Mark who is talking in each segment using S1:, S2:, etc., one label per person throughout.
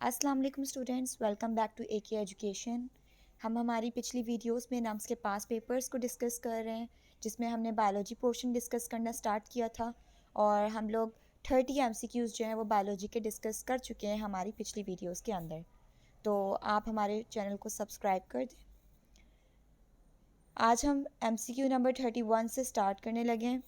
S1: अस्सलाम वालेकुम students, welcome back to AK education. हम हमारी पिछली वीडियोस में नम्स के पास पेपर्स को डिस्कस कर रहे हैं, जिसमें हमने बायोलॉजी पोर्शन डिस्कस करना स्टार्ट किया था और हम लोग 30 MCQs जो हैं वो बायोलॉजी के डिस्कस कर चुके हैं हमारी पिछली वीडियोस के अंदर। तो आप हमारे चैनल को सब्सक्राइब कर दें। आज हम MCQ नंबर 31 से स्टार्ट करने लगे हैं।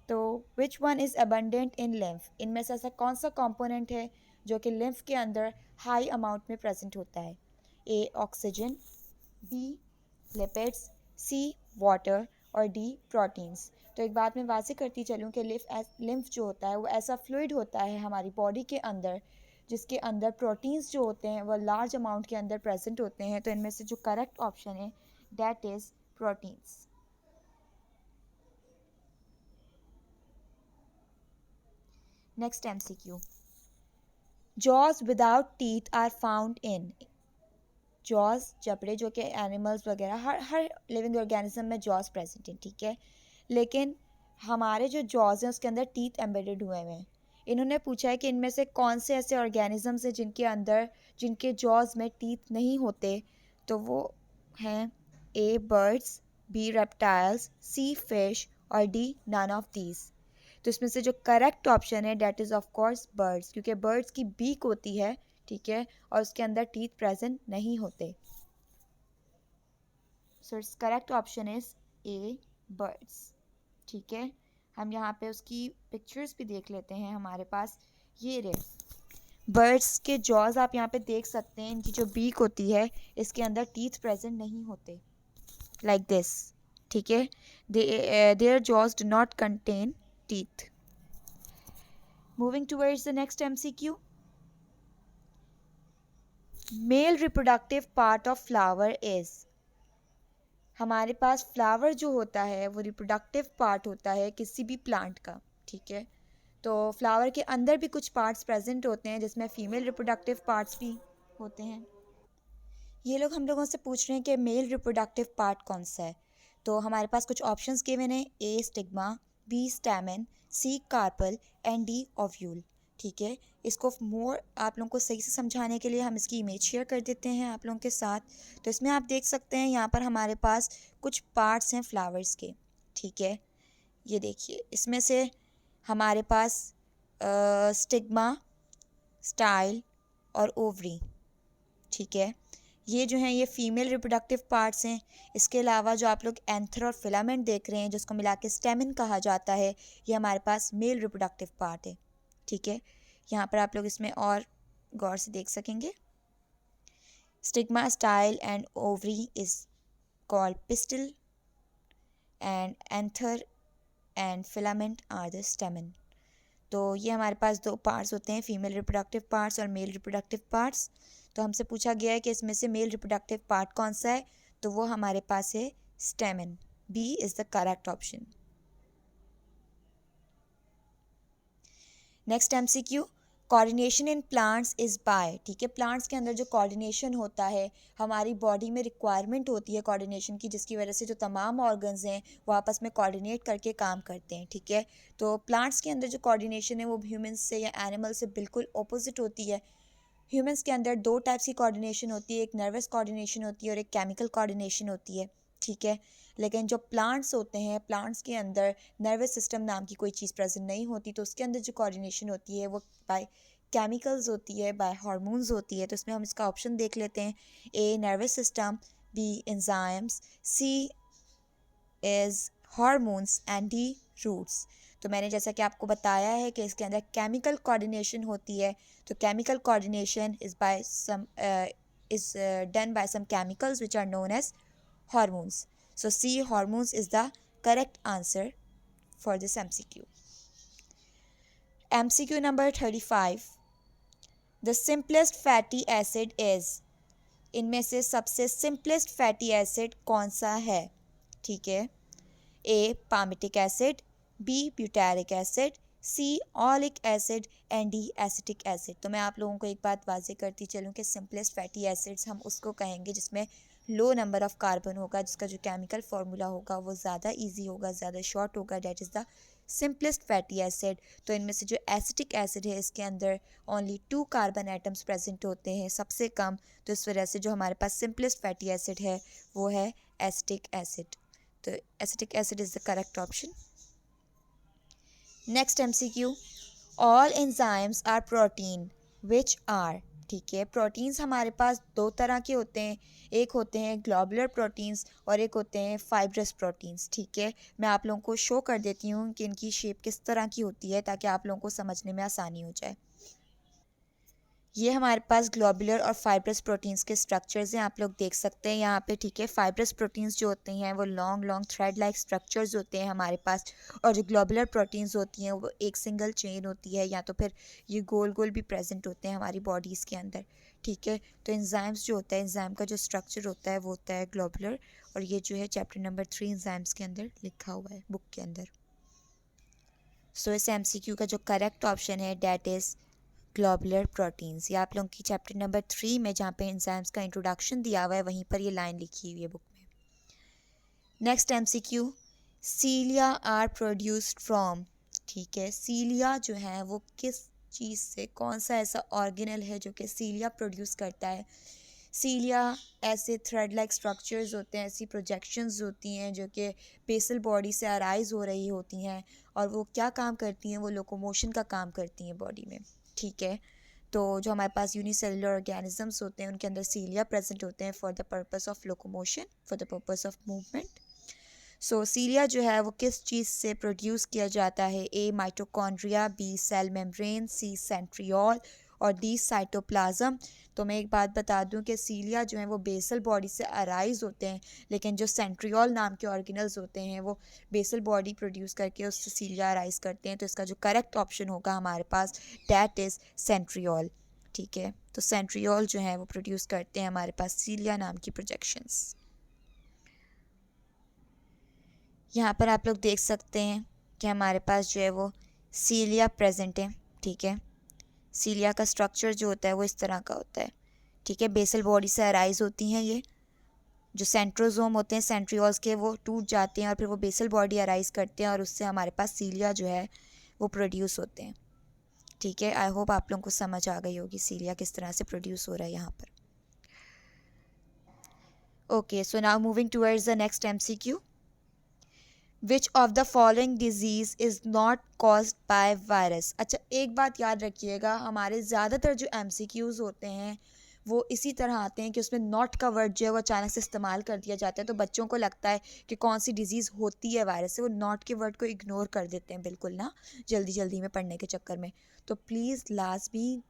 S1: तो which one is abundant in lymph, इनमें से ऐसा कौन सा कंपोनेंट है जो कि लिम्फ के अंदर हाई अमाउंट में प्रेजेंट होता है? A oxygen, B lipids, C water और डी प्रोटीन्स। तो एक बात मैं वाज़ेह करती चलूँ कि लिम्फ जो होता है वो ऐसा फ्लूइड होता है हमारी बॉडी के अंदर जिसके अंदर प्रोटीन्स जो होते हैं वो लार्ज अमाउंट के अंदर प्रेजेंट होते हैं। तो इनमें से जो करेक्ट ऑप्शन है that is proteins. Next MCQ, jaws without teeth are found in. Jaws जबड़े जो कि एनिमल्स वगैरह हर लिविंग ऑर्गेनिज्म में जॉज प्रेजेंट हैं, ठीक है, लेकिन हमारे जो जॉज हैं उसके अंदर टीथ एम्बेडेड हुए हैं। इन्होंने पूछा है कि इनमें से कौन से ऐसे ऑर्गेनिजम्स हैं जिनके जॉज में टीथ नहीं होते। तो वो हैं ए बर्ड्स, बी रेप्टाइल्स, सी फिश और डी नन ऑफ दीज। तो इसमें से जो करेक्ट ऑप्शन है that is of course birds, क्योंकि बर्ड्स की बीक होती है, ठीक है, और उसके अंदर टीथ प्रेजेंट नहीं होते। So it's correct option is a birds, ठीक है। हम यहाँ पे उसकी पिक्चर्स भी देख लेते हैं हमारे पास। ये रहे बर्ड्स के जॉज, आप यहाँ पे देख सकते हैं। इनकी जो बीक होती है इसके अंदर टीथ प्रेजेंट नहीं होते, लाइक दिस, ठीक है। Their jaws do not contain teeth. Moving towards the next MCQ, male reproductive part of flower is. हमारे पास फ्लावर जो होता है वो रिप्रोडक्टिव पार्ट होता है किसी भी प्लांट का, ठीक है। तो फ्लावर के अंदर भी कुछ पार्ट्स प्रेजेंट होते हैं जिसमें फीमेल रिप्रोडक्टिव पार्ट्स भी होते हैं। ये लोग हम लोगों से पूछ रहे हैं कि मेल रिप्रोडक्टिव पार्ट कौन सा है। तो हमारे पास कुछ ऑप्शंस गिवन हैं, A stigma, B stamen, C carpel and D ovule, ठीक है। इसको मोर आप लोगों को सही से समझाने के लिए हम इसकी इमेज शेयर कर देते हैं आप लोगों के साथ। तो इसमें आप देख सकते हैं यहाँ पर हमारे पास कुछ पार्ट्स हैं फ्लावर्स के, ठीक है। ये देखिए, इसमें से हमारे पास स्टिग्मा, स्टाइल और ओवरी, ठीक है, ये जो हैं ये फीमेल रिप्रोडक्टिव पार्ट्स हैं। इसके अलावा जो आप लोग एंथर और फिलामेंट देख रहे हैं जिसको मिला के स्टेमिन कहा जाता है, ये हमारे पास मेल रिप्रोडक्टिव पार्ट है, ठीक है। यहाँ पर आप लोग इसमें और गौर से देख सकेंगे। Stigma, style and ovary is called pistil and anther and filament are the stamen. तो ये हमारे पास दो पार्ट्स होते हैं, फीमेल रिप्रोडक्टिव पार्ट्स और मेल रिप्रोडक्टिव पार्ट्स। तो हमसे पूछा गया है कि इसमें से मेल रिप्रोडक्टिव पार्ट कौन सा है, तो वो हमारे पास है stamen. B is the correct option. Next MCQ, coordination in plants is by, ठीक है। प्लांट्स के अंदर जो कोऑर्डिनेशन होता है, हमारी बॉडी में रिक्वायरमेंट होती है कोऑर्डिनेशन की, जिसकी वजह से जो तमाम ऑर्गन्स हैं वो आपस में कोऑर्डिनेट करके काम करते हैं, ठीक है। तो प्लांट्स के अंदर जो कोऑर्डिनेशन है वो ह्यूमंस से या एनिमल से बिल्कुल ऑपोजिट होती है। ह्यूमंस के अंदर दो टाइप्स की कोऑर्डिनेशन होती है, एक नर्वस कोऑर्डिनेशन होती है और एक केमिकल कोऑर्डिनेशन होती है, ठीक है। लेकिन जो प्लांट्स होते हैं, प्लांट्स के अंदर नर्वस सिस्टम नाम की कोई चीज़ प्रेजेंट नहीं होती। तो उसके अंदर जो कोऑर्डिनेशन होती है वो बाय केमिकल्स होती है, बाय हार्मोन्स होती है। तो इसमें हम इसका ऑप्शन देख लेते हैं, A nervous system, B enzymes, C is hormones and D roots. तो मैंने जैसा कि आपको बताया है कि इसके अंदर केमिकल कोऑर्डिनेशन होती है। तो chemical coordination is done by some chemicals which are known as hormones. So C hormones is the correct answer for this MCQ। MCQ number 35, the simplest fatty acid is. इनमें से सबसे simplest fatty acid कौन सा है, ठीक है। A palmitic acid, B butyric acid, C oleic acid and D acetic acid. तो मैं आप लोगों को एक बात वाज़ेह करती चलूँ कि सिंपलेस्ट फैटी एसिड्स हम उसको कहेंगे जिसमें लो नंबर ऑफ़ कार्बन होगा, जिसका जो केमिकल फार्मूला होगा वो ज़्यादा इजी होगा, ज़्यादा शॉर्ट होगा, date is the simplest fatty acid. तो इनमें से जो एसिटिक एसिड है इसके अंदर ओनली 2 कार्बन एटम्स प्रेजेंट होते हैं, सबसे कम। तो इस वजह से जो हमारे पास सिंपलेस्ट फैटी एसिड है वो है एसिटिक एसिड। तो acetic acid is the correct option. Next MCQ, all enzymes are protein which are. ठीक है, प्रोटीन्स हमारे पास दो तरह के होते हैं, एक होते हैं ग्लोबुलर प्रोटीन्स और एक होते हैं फाइब्रस प्रोटीन्स। ठीक है, मैं आप लोगों को शो कर देती हूँ कि इनकी शेप किस तरह की होती है ताकि आप लोगों को समझने में आसानी हो जाए। ये हमारे पास ग्लोबुलर और फाइब्रस प्रोटीन्स के स्ट्रक्चर्स हैं, आप लोग देख सकते हैं यहाँ पे। ठीक है, फाइब्रस प्रोटीन्स जो होते हैं वो long long thread like structures होते हैं हमारे पास, और जो ग्लोबुलर प्रोटीन्स होती हैं वो एक सिंगल चेन होती है, या तो फिर ये गोल गोल भी प्रेजेंट होते हैं हमारी बॉडीज़ के अंदर। ठीक है, तो एंजाइम्स जो होता है, एंजाइम का जो स्ट्रक्चर होता है वो होता है ग्लोबुलर, और ये जो है चैप्टर नंबर 3 एंजाइम्स के अंदर लिखा हुआ है बुक के अंदर। सो इस MCQ का जो करेक्ट ऑप्शन है डैट इज़ ग्लोबुलर प्रोटीन्स। ये आप लोगों की चैप्टर नंबर 3 में जहाँ पे एंजाइम्स का इंट्रोडक्शन दिया हुआ है वहीं पर ये लाइन लिखी हुई है बुक में। Next MCQ, cilia are produced from. ठीक है, सीलिया जो है वो किस चीज़ से, कौन सा ऐसा ऑर्गेनल है जो कि सीलिया प्रोड्यूस करता है। सीलिया ऐसे थ्रेड लाइक स्ट्रक्चर्स होते हैं, ऐसी प्रोजेक्शंस होती हैं जो कि बेसल बॉडी से अराइज हो रही होती हैं, और वो क्या काम करती हैं, वो लोकोमोशन का काम करती हैं बॉडी में। ठीक है, तो जो हमारे पास यूनिसेलुलर ऑर्गेनिजम्स होते हैं उनके अंदर सीलिया प्रेजेंट होते हैं for the purpose of locomotion, for the purpose of movement. So cilia जो है वो किस चीज़ से प्रोड्यूस किया जाता है, ए माइटोकॉन्ड्रिया, बी सेल मेम्ब्रेन, सी सेंट्रियोल और डी साइटोप्लाज्म। तो मैं एक बात बता दूं कि सीलिया जो है वो बेसल बॉडी से अराइज होते हैं, लेकिन जो सेंट्रियोल नाम के ऑर्गेनल्स होते हैं वो बेसल बॉडी प्रोड्यूस करके उससे सीलिया अराइज करते हैं। तो इसका जो करेक्ट ऑप्शन होगा हमारे पास डैट इज़ सेंट्रियोल। ठीक है, तो सेंट्रियोल जो है वो प्रोड्यूस करते हैं हमारे पास सीलिया नाम की प्रोजेक्शंस। यहाँ पर आप लोग देख सकते हैं कि हमारे पास जो है वो सीलिया प्रेजेंट है। ठीक है, सीलिया का स्ट्रक्चर जो होता है वो इस तरह का होता है। ठीक है, बेसल बॉडी से अराइज होती हैं ये, जो सेंट्रोजोम होते हैं सेंट्रियोल्स के वो टूट जाते हैं और फिर वो बेसल बॉडी अराइज करते हैं और उससे हमारे पास सीलिया जो है वो प्रोड्यूस होते हैं। ठीक है, आई होप आप लोगों को समझ आ गई होगी सीलिया किस तरह से प्रोड्यूस हो रहा है यहाँ पर। Okay, so now moving towards the next MCQ, which of the following disease is not caused by virus. अच्छा, एक बात याद रखिएगा, हमारे ज़्यादातर जो MCQs होते हैं वो इसी तरह आते हैं कि उसमें नॉट का वर्ड जो है वो अचानक से इस्तेमाल कर दिया जाता है, तो बच्चों को लगता है कि कौन सी डिज़ीज़ होती है वायरस से, वो नॉट के वर्ड को इग्नोर कर देते हैं बिल्कुल ना, जल्दी जल्दी में पढ़ने के चक्कर में। तो प्लीज़ लाजमी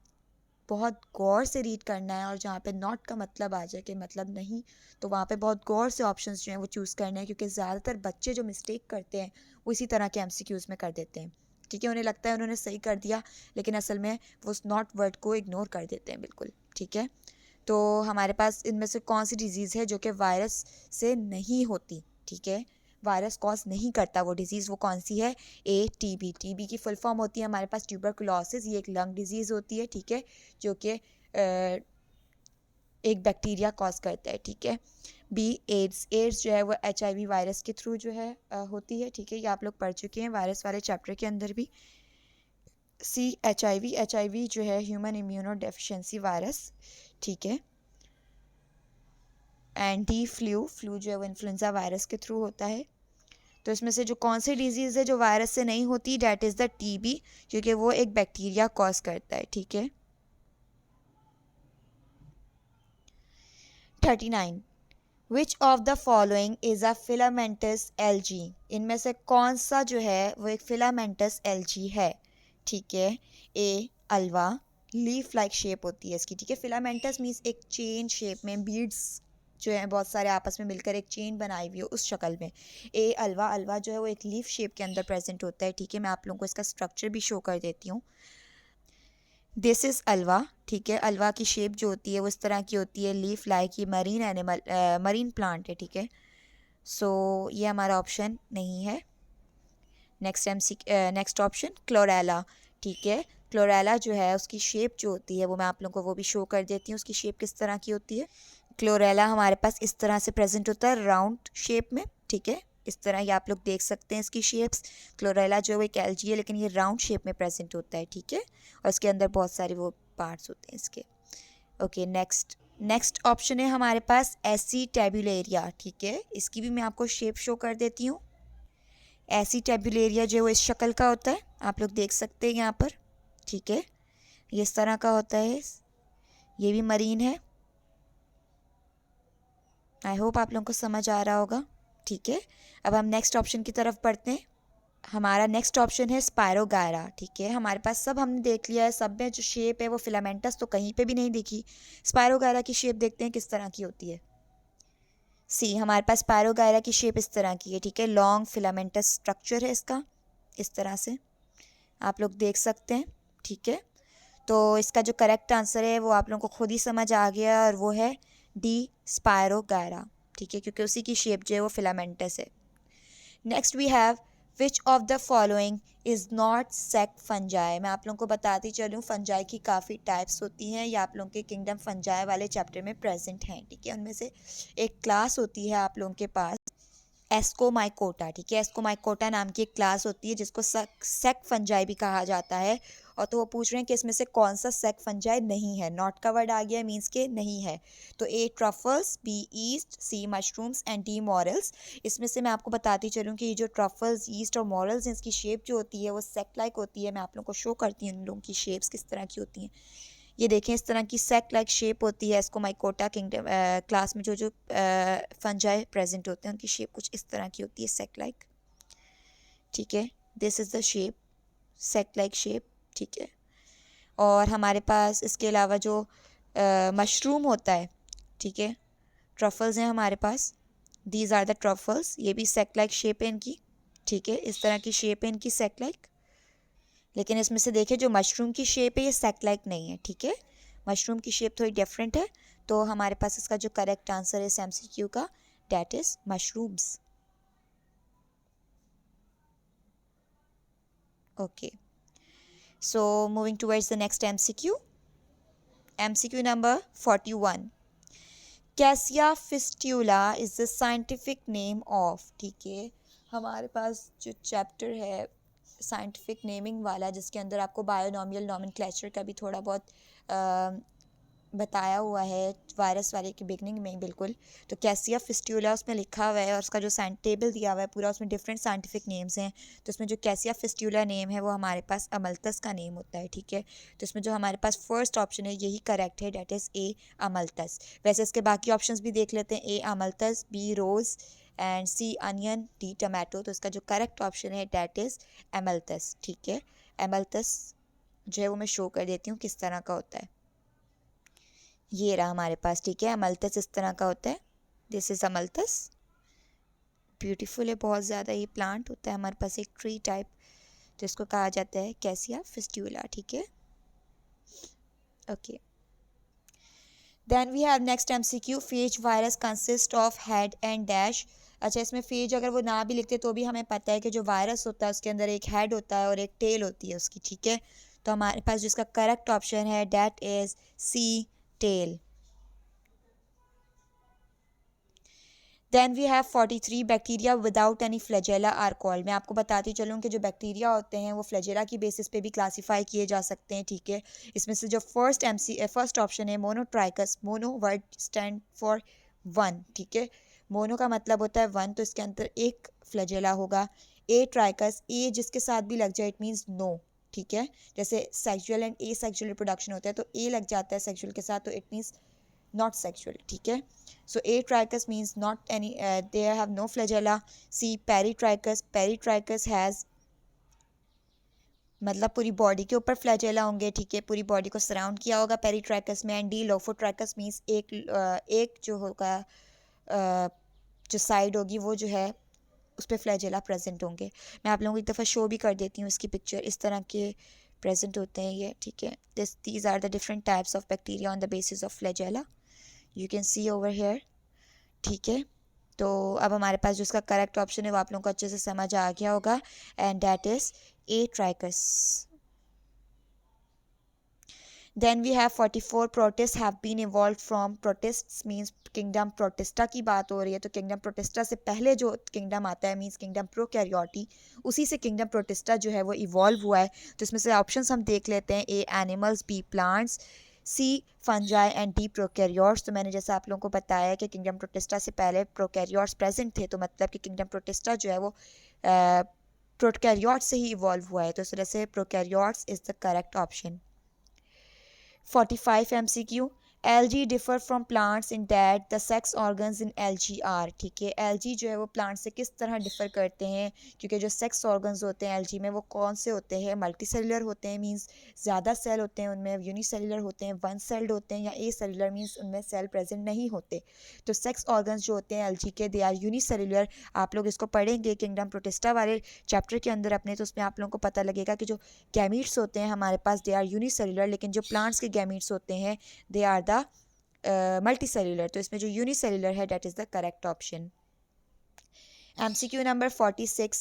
S1: बहुत गौर से रीड करना है, और जहाँ पे नॉट का मतलब आ जाए कि मतलब नहीं, तो वहाँ पे बहुत गौर से ऑप्शंस जो हैं वो चूज़ करने हैं, क्योंकि ज़्यादातर बच्चे जो मिस्टेक करते हैं वो इसी तरह के MCQs में कर देते हैं। ठीक है, उन्हें लगता है उन्होंने सही कर दिया, लेकिन असल में वो उस नॉट वर्ड को इग्नोर कर देते हैं बिल्कुल। ठीक है, तो हमारे पास इनमें से कौन सी डिज़ीज़ है जो कि वायरस से नहीं होती। ठीक है, वायरस कॉज नहीं करता वो डिज़ीज़, वो कौन सी है, ए TB। TB की फुल फॉर्म होती है हमारे पास ट्यूबरकुलोसिस, ये एक लंग डिजीज़ होती है। ठीक है, जो कि एक बैक्टीरिया कॉज करता है। ठीक है, बी एड्स। एड्स जो है वो HIV वायरस के थ्रू जो है होती है। ठीक है, ये आप लोग पढ़ चुके हैं वायरस वाले चैप्टर के अंदर भी। सी HIV। HIV जो है ह्यूमन इम्यूनो डेफिशिएंसी वायरस। ठीक है, एंड डी फ्लू। फ्लू जो है वो इन्फ्लुएंजा वायरस के थ्रू होता है। तो इसमें से जो कौन सी डिजीज़ है जो वायरस से नहीं होती, डैट इज़ द TB, क्योंकि वो एक बैक्टीरिया कॉज करता है। ठीक है, 39, विच of the following is a filamentous algae. इनमें से कौन सा जो है वो एक फिलामेंटस एल्गी है। ठीक है, ए अल्वा, लीफ लाइक शेप होती है इसकी। ठीक है, फिलामेंटस मीन्स एक चेन शेप में, बीड्स जो है बहुत सारे आपस में मिलकर एक चेन बनाई हुई हो उस शक्ल में। ए अल्वा। अल्वा जो है वो एक लीफ शेप के अंदर प्रेजेंट होता है। ठीक है, मैं आप लोगों को इसका स्ट्रक्चर भी शो कर देती हूँ। दिस इज़ अलवा। ठीक है, अलवा की शेप जो होती है वो इस तरह की होती है, लीफ लाइक। ये मरीन एनिमल, मरीन प्लांट है। ठीक है, सो ये हमारा ऑप्शन नहीं है। Next option chlorella. ठीक है, क्लोरेला जो है उसकी शेप जो होती है वो मैं आप लोगों को वो भी शो कर देती हूँ, उसकी शेप किस तरह की होती है। क्लोरेला हमारे पास इस तरह से प्रेजेंट होता है राउंड शेप में। ठीक है, इस तरह ये आप लोग देख सकते हैं इसकी शेप्स। क्लोरेला जो है एक एल्गी है लेकिन ये राउंड शेप में प्रेजेंट होता है, ठीक है, और इसके अंदर बहुत सारे वो पार्ट्स होते हैं इसके। ओके, नेक्स्ट ऑप्शन है हमारे पास एसीटेबुलेरिया, ठीक है, इसकी भी मैं आपको शेप शो कर देती हूँ। एसीटेबुलेरिया जो है इस शक्ल का होता है, आप लोग देख सकते हैं यहाँ पर, ठीक है, ये इस तरह का होता है। ये भी मरीन है। आई होप आप लोगों को समझ आ रहा होगा, ठीक है। अब हम नेक्स्ट ऑप्शन की तरफ बढ़ते हैं। हमारा नेक्स्ट ऑप्शन है स्पायरोगायरा, ठीक है। हमारे पास सब हमने देख लिया है, सब में जो शेप है वो फिलामेंटस तो कहीं पे भी नहीं दिखी। स्पायरोगायरा की शेप देखते हैं किस तरह की होती है। सी, हमारे पास स्पायरोगायरा की शेप इस तरह की है, ठीक है, लॉन्ग फिलामेंटस स्ट्रक्चर है इसका, इस तरह से आप लोग देख सकते हैं, ठीक है। तो इसका जो करेक्ट आंसर है वो आप लोगों को खुद ही समझ आ गया और वो है डी, स्पायरोगायरा, ठीक है, क्योंकि उसी की शेप जो है वो फिलामेंटस है। Next we have which of the following is not sac fungi. मैं आप लोगों को बताती चलूँ, फंजाई की काफ़ी टाइप्स होती हैं, ये आप लोगों के किंगडम फंजाई वाले चैप्टर में प्रेजेंट हैं, ठीक है। उनमें से एक क्लास होती है आप लोगों के पास एस्कोमाइकोटा, ठीक है, एस्कोमाइकोटा नाम की एक क्लास होती है जिसको सेक फंजाई भी कहा जाता है। और तो वो पूछ रहे हैं कि इसमें से कौन सा सेक फंजाई नहीं है। नॉट का वर्ड आ गया, मीन्स के नहीं है। तो A truffles, B yeast, C mushrooms and D morels. इसमें से मैं आपको बताती चलूँ कि ये जो ट्रफल्स, ईस्ट और मॉरल्स हैं, इसकी शेप जो होती है वो सेक लाइक होती है। मैं आप लोगों को शो करती हूँ इन लोगों की शेप्स किस तरह की होती हैं। ये देखें, इस तरह की सेक लाइक शेप होती है। एस्कोमाइकोटा किंगडम क्लास में जो फंजाई प्रेजेंट होते हैं उनकी शेप कुछ इस तरह की होती है, सेक लाइक, ठीक है। This is the shape, sac like shape, ठीक है। और हमारे पास इसके अलावा जो मशरूम होता है, ठीक है, ट्रफल्स हैं हमारे पास, दीज आर द ट्रफल्स, ये भी सेक लाइक शेप है इनकी, ठीक है, इस तरह की शेप है इनकी सेक लाइक। लेकिन इसमें से देखिए जो मशरूम की शेप है ये सेक लाइक नहीं है, ठीक है, मशरूम की शेप थोड़ी डिफरेंट है। तो हमारे पास इसका जो करेक्ट आंसर है इस MCQ का, that is mushrooms. Okay, so moving towards the next MCQ, MCQ number 41, cassia fistula is the scientific name of, ठीक है। हमारे पास जो चैप्टर है साइंटिफिक नेमिंग वाला, जिसके अंदर आपको बायोनॉमियल नॉमेनक्लेचर का भी थोड़ा बहुत बताया हुआ है वायरस वाले की बिगनिंग में बिल्कुल। तो कैसिया फिस्ट्यूला उसमें लिखा हुआ है और उसका जो टेबल दिया हुआ है पूरा, उसमें डिफरेंट साइंटिफिक नेम्स हैं। तो इसमें जो कैसिया फिस्ट्यूला नेम है वो हमारे पास अमल्तस का नेम होता है, ठीक है। तो इसमें जो हमारे पास फर्स्ट ऑप्शन है यही करेक्ट है, डेट इज़ ए, अमल्तस। वैसे इसके बाकी ऑप्शंस भी देख लेते हैं, A amaltas, B rose and C onion, D tomato. तो इसका जो करेक्ट ऑप्शन है डेट इज़ एमल्तस, ठीक है। एमल्तस जो है वो मैं शो कर देती हूँ किस तरह का होता है। ये रहा हमारे पास, ठीक है, अमल्तस इस तरह का होता है। दिस इज़ अमल्तस, ब्यूटीफुल है बहुत ज़्यादा। ये प्लांट होता है हमारे पास एक ट्री टाइप, जिसको कहा जाता है कैसिया फिस्ट्यूला, ठीक है। Okay, then we have next MCQ, phage virus consist of head and dash. अच्छा, इसमें फेज अगर वो ना भी लिखते तो भी हमें पता है कि जो वायरस होता है उसके अंदर एक हेड होता है और एक टेल होती है उसकी, ठीक है। तो हमारे पास जिसका करेक्ट ऑप्शन है that is C, tail. Then we have 43, bacteria without any flagella are called. मैं आपको बताती चलूँ कि जो बैक्टीरिया होते हैं वो फ्लैजेला की बेसिस पे भी क्लासीफाई किए जा सकते हैं, ठीक है। इसमें से जो फर्स्ट ऑप्शन है monotrichous, mono word stand for one, ठीक है, मोनो का मतलब होता है वन, तो इसके अंदर एक फ्लैजेला होगा। ए ट्राइकस, ए जिसके साथ भी लग जाए इट मीन्स नो, ठीक है। जैसे sexual and A sexual reproduction होता है तो ए लग जाता है सेक्सुअल के साथ तो इट मीन्स not sexual, ठीक है। So A trichus means not any, they have no flagella. C peritrichus, peritrichus has मतलब पूरी बॉडी के ऊपर फ्लैजेला होंगे, ठीक है, पूरी बॉडी को सराउंड किया होगा पेरिट्राइकस में। एंड डी लोफोट्राइकस मीन्स एक जो होगा जो साइड होगी वो जो है उस पर फ्लैजेला प्रेजेंट होंगे। मैं आप लोगों को एक दफ़ा शो भी कर देती हूँ इसकी पिक्चर, इस तरह के प्रेजेंट होते हैं ये, ठीक है। These are the different types of bacteria on the basis of flagella, you can see over here, ठीक है। तो अब हमारे पास जो उसका करेक्ट ऑप्शन है वो आप लोगों को अच्छे से समझ आ गया होगा, and that is a ट्राइकस। Then we have 44 protists have been evolved from. Protists means kingdom protista की बात हो रही है, तो kingdom protista से पहले जो kingdom आता है means kingdom prokaryote, उसी से kingdom protista जो है वो evolve हुआ है. तो इसमें से options हम देख लेते हैं. A animals, B plants, C fungi and D prokaryotes. तो मैंने जैसा आप लोगों को बताया कि kingdom protista से पहले prokaryotes present थे, तो मतलब कि kingdom protista जो है वो prokaryotes से ही evolve हुआ है. तो इस तरह से prokaryotes is the correct option. 45 MCQ. Algae differ from plants in that the sex organs in algae are. ठीक है, algae जो है वो प्लांट से किस तरह डिफर करते हैं, क्योंकि जो सेक्स ऑर्गन्स होते हैं algae में वो कौन से होते हैं, मल्टी सेलुलर होते हैं मींस ज़्यादा सेल होते हैं उनमें, यूनिसेलुलर होते हैं वन सेल्ड होते हैं, या ए सेलुलर मींस उनमें सेल प्रेजेंट नहीं होते. तो सेक्स ऑर्गन्स जो होते हैं algae के दे आर यूनिसेलुलर. आप लोग इसको पढ़ेंगे किंगडम प्रोटिस्टा वाले चैप्टर के अंदर अपने, तो उसमें आप लोगों को पता लगेगा कि जो गैमीट्स होते हैं हमारे पास दे आर यूनिसेलुलर, लेकिन जो प्लांट्स के गैमीट्स होते हैं they are the multi cellular. तो इसमें जो यूनिसेलुलर है that is the correct option. MCQ number 46.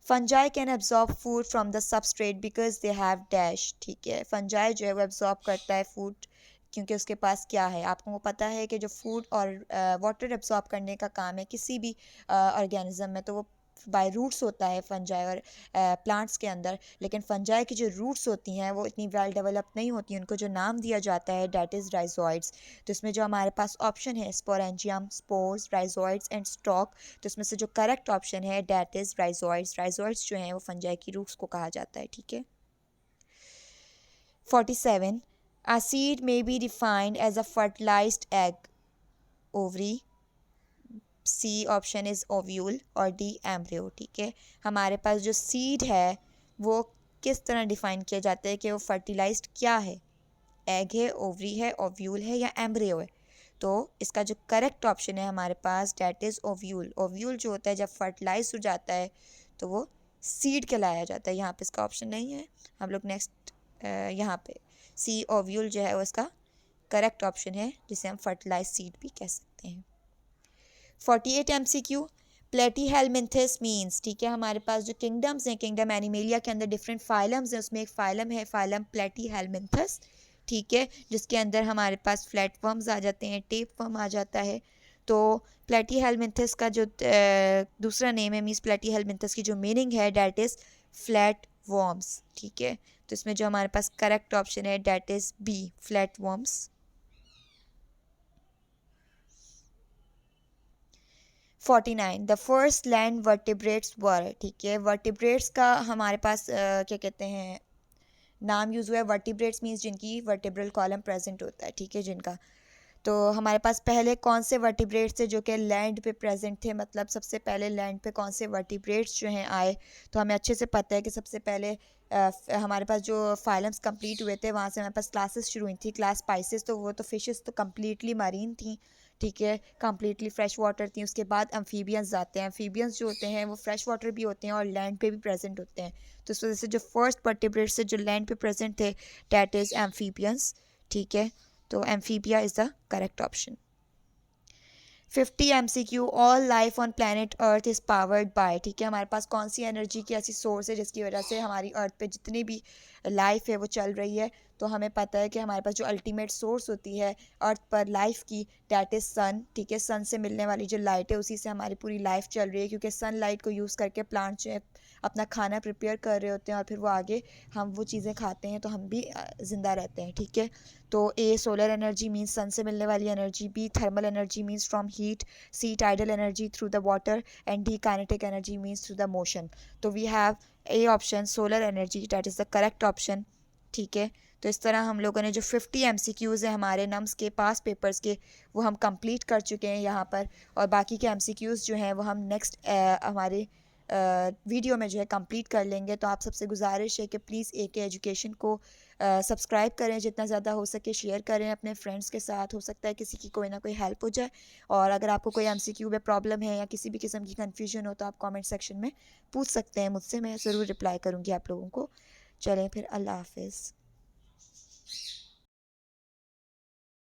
S1: Fungi can absorb food from the substrate because they have dash. ठीक है, फंजाई जो है वो एब्जॉर्ब करता है फूड क्योंकि उसके पास क्या है. आपको पता है कि जो फूड और वाटर एब्जॉर्ब करने का काम है किसी भी ऑर्गेनिज्म में, तो वो बाय रूट्स होता है फंजाई और प्लांट्स के अंदर. लेकिन फंजाई की जो रूट्स होती हैं वो इतनी वेल डेवलप नहीं होती, उनको जो नाम दिया जाता है डेट इज़ राइजोइड्स. तो इसमें जो हमारे पास ऑप्शन है sporangium, spores, rhizoids and stock, तो इसमें से जो करेक्ट ऑप्शन है डेट इज़ राइजोइड्स. राइजोइड्स जो हैं वो फंजाई की रूट्स को कहा जाता है. ठीक है. 47. A seed may be defined as a fertilized egg, ovary, C option is ovule और डी एम्ब्रियो. ठीक है, हमारे पास जो सीड है वो किस तरह डिफाइन किया जाता है कि वो फर्टिलाइज्ड क्या है, एग है, ओवरी है, ओव्यूल है या एम्ब्रियो है. तो इसका जो करेक्ट ऑप्शन है हमारे पास डेट इज़ ओव्यूल. ओव्यूल जो होता है जब फर्टिलाइज हो जाता है तो वो सीड कहलाया जाता है. यहाँ पे इसका ऑप्शन नहीं है, हम लोग नेक्स्ट यहाँ पे सी ओव्यूल जो है वो इसका करेक्ट ऑप्शन है, जिसे हम फर्टिलाइज सीड भी कह सकते हैं. 48 MCQ. प्लेटीहेलमिन्थस मीन्स. ठीक है, हमारे पास जो किंगडम्स हैं, किंगडम एनिमेलिया के अंदर डिफरेंट फाइलम्स हैं, उसमें एक फाइलम है फाइलम प्लेटीहेलमिन्थस. ठीक है, जिसके अंदर हमारे पास फ्लैट वर्म्स आ जाते हैं, टेप वर्म आ जाता है. तो प्लेटीहेलमिन्थस का जो दूसरा नेम है मीन्स प्लेटीहेलमिन्थस की जो मीनिंग है डेट इज़ फ्लैट वर्म्स. ठीक है, तो इसमें जो हमारे पास करेक्ट ऑप्शन है that is B, flat worms. 49. The first land vertebrates were. ठीक है, वर्टिब्रेट्स का हमारे पास क्या कहते हैं नाम यूज़ हुआ है. वर्टिब्रेट्स मीन्स जिनकी वर्टिब्रल कॉलम प्रेजेंट होता है. ठीक है, जिनका. तो हमारे पास पहले कौन से वर्टिब्रेट्स थे जो कि लैंड पे प्रेजेंट थे, मतलब सबसे पहले लैंड पे कौन से वर्टिब्रेट्स जो हैं आए. तो हमें अच्छे से पता है कि सबसे पहले हमारे पास जो फाइलम्स कंप्लीट हुए थे वहाँ से हमारे पास क्लासेस शुरू हुई थी. क्लास स्पाइसेस, तो वो तो फिशेस तो कम्प्लीटली मरीन थी. ठीक है, कम्प्लीटली फ्रेश वाटर थी. उसके बाद एम्फीबियंस आते हैं. एम्फीबियंस जो होते हैं वो फ्रेश वाटर भी होते हैं और लैंड पे भी प्रेजेंट होते हैं. तो इस वजह से जो फर्स्ट वर्टिब्रेट्स से जो लैंड पे प्रेजेंट थे डैट इज़ एम्फीबियंस. ठीक है, तो amphibia is the correct option. 50 MCQ. All life on planet earth is powered by. ठीक है, हमारे पास कौन सी एनर्जी की ऐसी सोर्स है जिसकी वजह से हमारी अर्थ पे जितनी भी लाइफ है वो चल रही है. तो हमें पता है कि हमारे पास जो अल्टीमेट सोर्स होती है अर्थ पर लाइफ की डैट इज़ सन. ठीक है, सन से मिलने वाली जो लाइट है उसी से हमारी पूरी लाइफ चल रही है, क्योंकि सन लाइट को यूज़ करके प्लांट जो है अपना खाना प्रिपेयर कर रहे होते हैं और फिर वो आगे हम वो चीज़ें खाते हैं तो हम भी ज़िंदा रहते हैं. ठीक है, तो A solar energy means sun से मिलने वाली energy, B thermal energy means from heat, C tidal energy through the water and D kinetic energy means through the motion. तो we have a option solar energy that is the correct option. ठीक है, तो इस तरह हम लोगों ने जो 50 MCQs हैं हमारे नम्स के पास पेपर्स के वो हम कंप्लीट कर चुके हैं यहाँ पर. और बाकी के MCQs जो हैं वो हम नेक्स्ट हमारे वीडियो में जो है कंप्लीट कर लेंगे. तो आप सबसे गुजारिश है कि प्लीज़ AK एजुकेशन को सब्सक्राइब करें, जितना ज़्यादा हो सके शेयर करें अपने फ्रेंड्स के साथ. हो सकता है किसी की कोई ना कोई हेल्प हो जाए. और अगर आपको कोई MCQ में प्रॉब्लम है या किसी भी किस्म की कन्फ्यूजन हो तो आप कमेंट सेक्शन में पूछ सकते हैं मुझसे, मैं ज़रूर रिप्लाई करूँगी आप लोगों को. चलें फिर, अल्लाह हाफिज़.